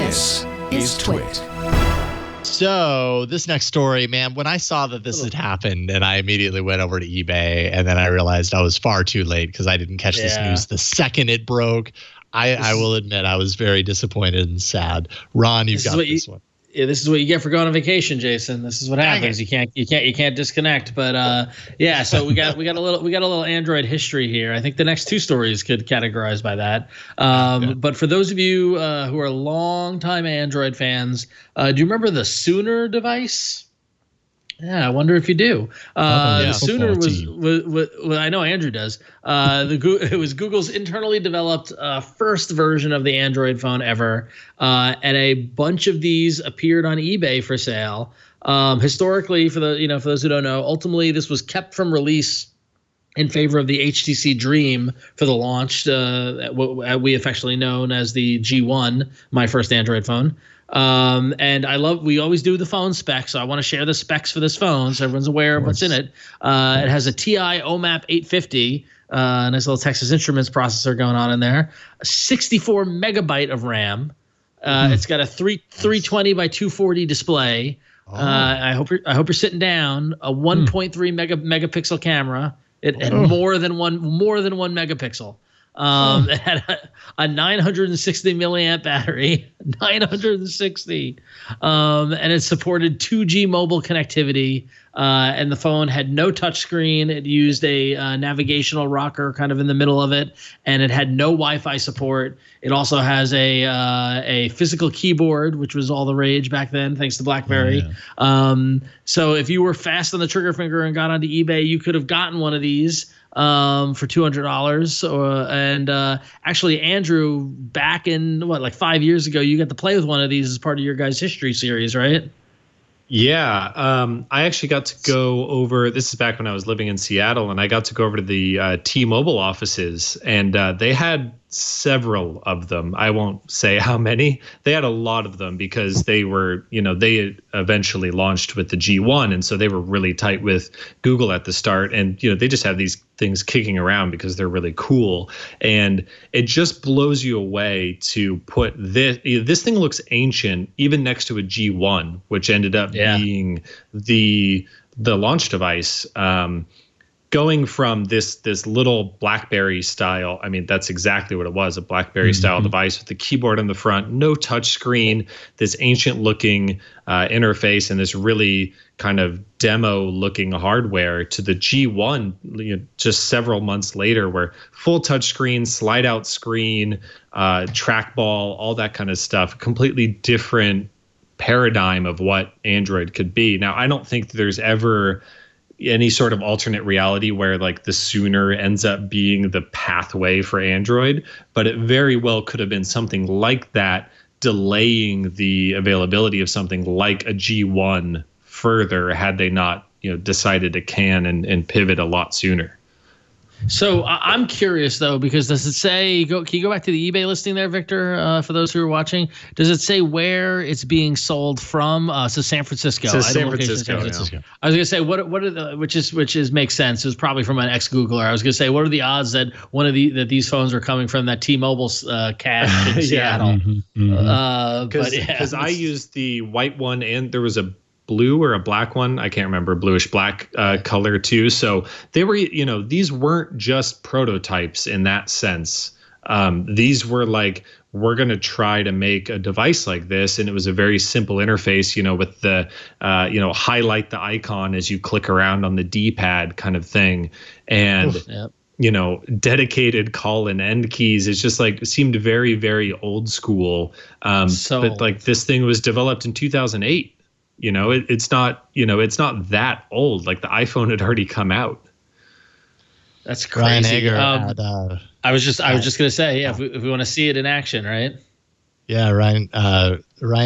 This is TWiT. So this next story, man, when I saw that this had happened, and I immediately went over to eBay, and then I realized I was far too late because I didn't catch this news the second it broke. I will admit I was very disappointed and sad. Ron, you've got this one. Yeah, this is what you get for going on vacation, Jason. This is what happens. You can't disconnect. But yeah, so we got a little Android history here. I think the next two stories could categorize by that. But for those of you who are longtime Android fans, do you remember the Sooner device? Yeah, I wonder if you do. The Sooner was I know Andrew does. It was Google's internally developed first version of the Android phone ever, and a bunch of these appeared on eBay for sale. Historically, for those who don't know, ultimately this was kept from release in favor of the HTC Dream for the launch, what we affectionately known as the G1, my first Android phone. And we always do the phone specs, so I want to share the specs for this phone so everyone's aware of what's in it. It has a TI OMAP 850, nice little Texas Instruments processor going on in there, 64 megabyte of RAM. It's got a 320 by 240 display. I hope you're sitting down. A 1.3 megapixel camera. It had more than one megapixel. It had a 960 milliamp battery, 960, and it supported 2G mobile connectivity. And the phone had no touchscreen. It used a navigational rocker kind of in the middle of it, and it had no Wi-Fi support. It also has a physical keyboard, which was all the rage back then, thanks to BlackBerry. So if you were fast on the trigger finger and got onto eBay, you could have gotten one of these for $200. And actually, Andrew, back in like 5 years ago, you got to play with one of these as part of your guys' history series, right? Yeah, I actually got to go over. This is back when I was living in Seattle, and I got to go over to the T-Mobile offices, and they had several of them. I won't say how many. They had a lot of them because they were, they eventually launched with the G1, and so they were really tight with Google at the start, and they just had these things kicking around because they're really cool, and it just blows you away to put this thing looks ancient even next to a G1, which ended up being the launch device. Going from this little BlackBerry style, I mean, that's exactly what it was, a BlackBerry style device with the keyboard on the front, no touch screen, this ancient looking interface, and this really kind of demo looking hardware, to the G1 just several months later, where full touch screen, slide out screen, trackball, all that kind of stuff, completely different paradigm of what Android could be. Now, I don't think there's ever any sort of alternate reality where like the Sooner ends up being the pathway for Android, but it very well could have been something like that, delaying the availability of something like a G1 further had they not decided to can and pivot a lot sooner. So I'm curious though, because does it say can you go back to the eBay listing there, Victor, for those who are watching? Does it say where it's being sold from? So San Francisco. So San Francisco. Yeah. I was gonna say what are the which is makes sense. It was probably from an ex-Googler. I was gonna say, what are the odds that that these phones are coming from that T-Mobile cache in Seattle? Because I used the white one, and there was a blue or a black one, I can't remember, bluish black color too. So they were, these weren't just prototypes in that sense. These were like, we're going to try to make a device like this. And it was a very simple interface, with the, highlight the icon as you click around on the D-pad kind of thing. And, dedicated call and end keys. It's just like, it seemed very, very old school. But like this thing was developed in 2008. It's not that old. Like the iPhone had already come out. That's crazy. Ryan Hager I was just gonna say, if we want to see it in action, right? Yeah, Ryan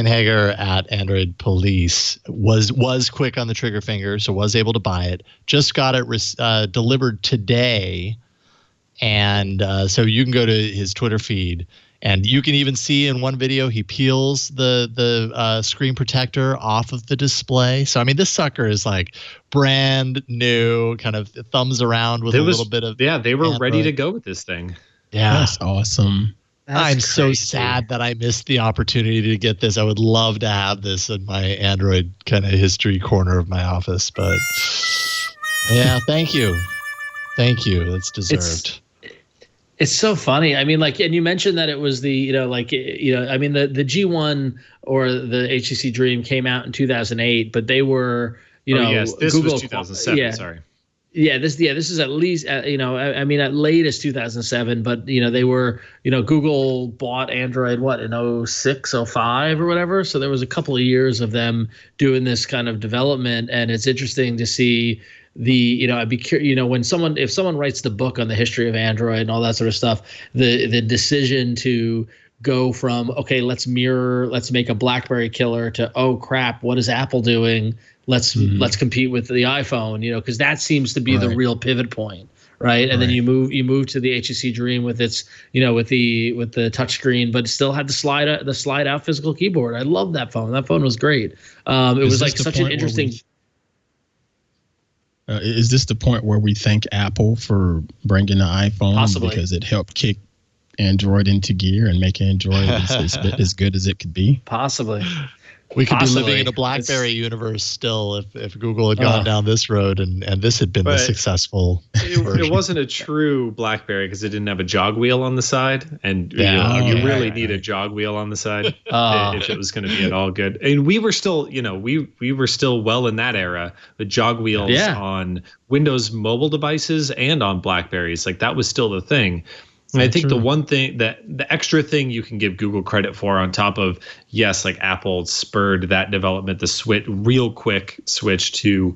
Hager at Android Police was quick on the trigger finger, so was able to buy it. Just got it delivered today, and so you can go to his Twitter feed. And you can even see in one video he peels the screen protector off of the display. So I mean, this sucker is like brand new, kind of thumbs around with little bit of they were ready to go with this thing. Yeah, that's awesome. I'm so sad that I missed the opportunity to get this. I would love to have this in my Android kind of history corner of my office, but yeah, thank you. That's deserved. It's so funny. I mean, like, and you mentioned that it was the, I mean, the G1 or the HTC Dream came out in 2008, but they were, yes, this Google, was 2007. Yeah. Sorry. Yeah, this is at least, I mean, at latest 2007, but, they were, Google bought Android, in 06, 05 or whatever. So there was a couple of years of them doing this kind of development. And it's interesting to see I'd be curious, when if someone writes the book on the history of Android and all that sort of stuff, the decision to go from, okay, let's make a BlackBerry killer to, oh crap, what is Apple doing? Let's compete with the iPhone, because that seems to be the real pivot point, right? And then you move to the HTC Dream with its, with the touchscreen, but still had the slide out physical keyboard. I love that phone. That phone was great. It was like such an interesting. Is this the point where we thank Apple for bringing the iPhone? Possibly. Because it helped kick Android into gear and make Android as good as it could be? Possibly. We could be living in a BlackBerry universe still if Google had gone down this road and this had been the successful version. It wasn't a true BlackBerry because it didn't have a jog wheel on the side, and you really need a jog wheel on the side if it was going to be at all good. And we were still, we were still well in that era. The jog wheels on Windows mobile devices and on BlackBerries, like that was still the thing. And I think the one thing that the extra thing you can give Google credit for on top of, yes, like Apple spurred that development, the real quick switch to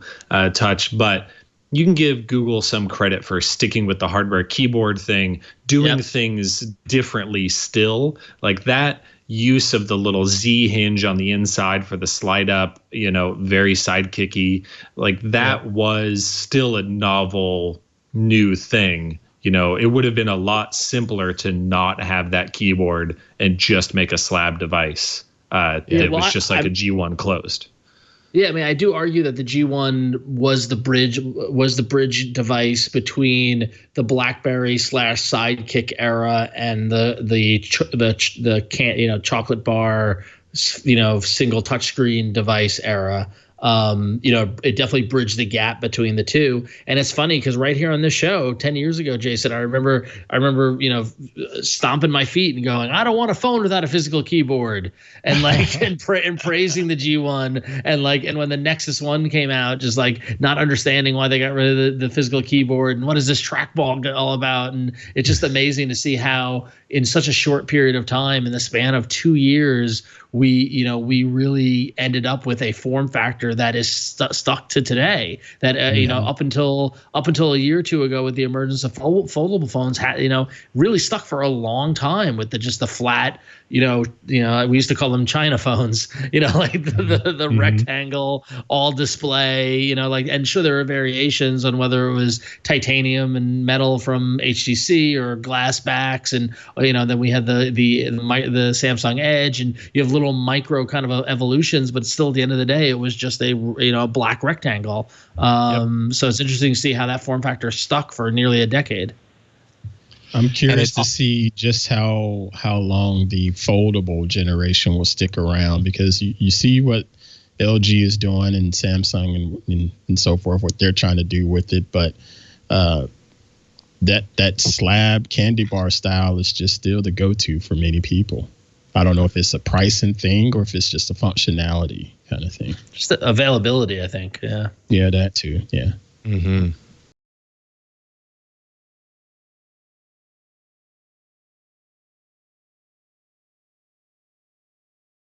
touch, but you can give Google some credit for sticking with the hardware keyboard thing, doing things differently still, like that use of the little Z hinge on the inside for the slide up, very sidekicky, like that was still a novel new thing. It would have been a lot simpler to not have that keyboard and just make a slab device. It was just like a G1 closed. Yeah, I mean, I do argue that the G1 was the bridge device between the BlackBerry / Sidekick era and the chocolate bar, single touchscreen device era. It definitely bridged the gap between the two. And it's funny because right here on this show 10 years ago, Jason, I remember, stomping my feet and going, I don't want a phone without a physical keyboard, and like, and praising the G1, and when the Nexus 1 came out, just like not understanding why they got rid of the physical keyboard and what is this trackball all about. And it's just amazing to see how in such a short period of time, in the span of 2 years, we really ended up with a form factor that is stuck to today. That up until a year or two ago, with the emergence of foldable phones, really stuck for a long time with just the flat. We used to call them China phones. Like the rectangle all display. And sure, there are variations on whether it was titanium and metal from HTC or glass backs, and then we had the Samsung Edge, and you have little micro kind of evolutions, but still at the end of the day, it was just a black rectangle. So it's interesting to see how that form factor stuck for nearly a decade. I'm curious to see just how long the foldable generation will stick around, because you see what LG is doing and Samsung and so forth, what they're trying to do with it, but that slab candy bar style is just still the go-to for many people. I don't know if it's a pricing thing or if it's just a functionality kind of thing. Just the availability, I think. Yeah. Yeah, that too. Yeah. Mm-hmm.